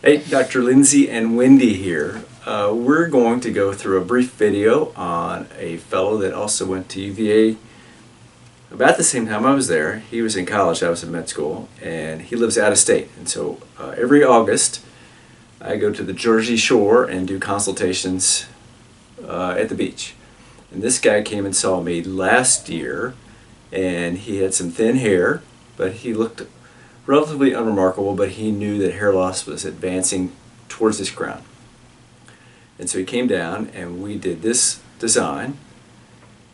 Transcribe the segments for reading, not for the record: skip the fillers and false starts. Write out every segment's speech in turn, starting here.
Hey, Dr. Lindsey and Wendy here. We're going to go through a brief video on a fellow that also went to UVA about the same time I was there. He was in college, I was in med school, and he lives out of state. And so every August I go to the Jersey Shore and do consultations at the beach. And this guy came and saw me last year, and he had some thin hair, but he looked relatively unremarkable, but he knew that hair loss was advancing towards his crown. And so he came down and we did this design,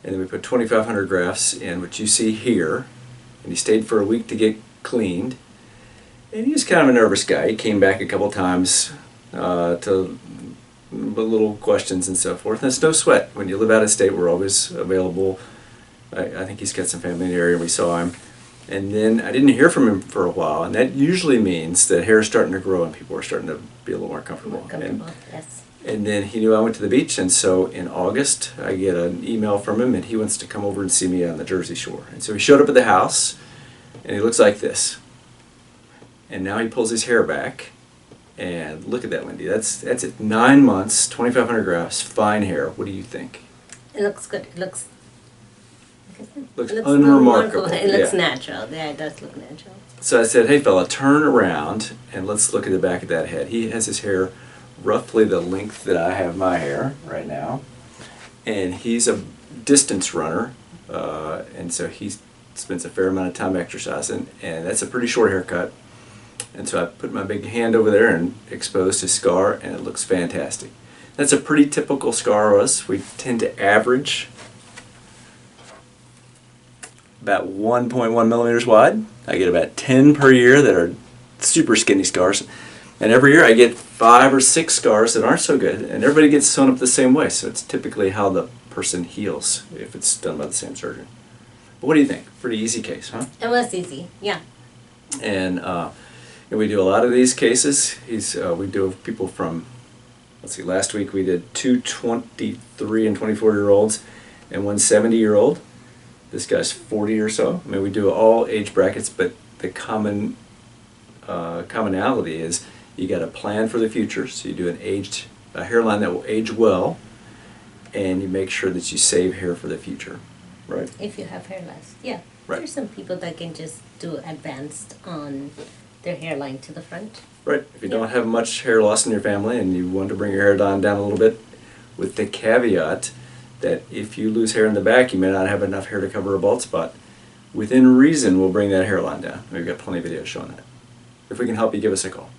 and then we put 2,500 grafts in, what you see here, and he stayed for a week to get cleaned. And he was kind of a nervous guy. He came back a couple times to little questions and so forth. And it's no sweat. When you live out of state, we're always available. I think he's got some family in the area. We saw him. And then I didn't hear from him for a while, and that usually means that hair is starting to grow and people are starting to be a little more comfortable. Yes. And then he knew I went to the beach, and so in August I get an email from him, and he wants to come over and see me on the Jersey Shore. And so he showed up at the house, and he looks like this. And now he pulls his hair back, and look at that, Wendy. That's it. 9 months, 2,500 grafts, fine hair. What do you think? It looks good. It looks unremarkable. It looks natural. Yeah, it does look natural. So I said, hey fella, turn around and let's look at the back of that head. He has his hair roughly the length that I have my hair right now. And he's a distance runner, and so he spends a fair amount of time exercising, and that's a pretty short haircut. And so I put my big hand over there and exposed his scar, and it looks fantastic. That's a pretty typical scar of us. We tend to average about 1.1 millimeters wide. I get about 10 per year that are super skinny scars. And every year I get 5 or 6 scars that aren't so good. And everybody gets sewn up the same way. So it's typically how the person heals if it's done by the same surgeon. But what do you think? Pretty easy case, huh? It was easy, yeah. And we do a lot of these cases. We do people from, let's see, last week we did 2 23 and 24-year-olds and 1 70-year-old. This guy's 40 or so. I mean, we do all age brackets, but the commonality is you got to plan for the future. So you do a hairline that will age well, and you make sure that you save hair for the future, right? If you have hair loss, yeah. Right. There's some people that can just do advanced on their hairline to the front. Right. If you don't have much hair loss in your family and you want to bring your hairline down a little bit, with the caveat that if you lose hair in the back, you may not have enough hair to cover a bald spot. Within reason, we'll bring that hairline down. We've got plenty of videos showing that. If we can help you, give us a call.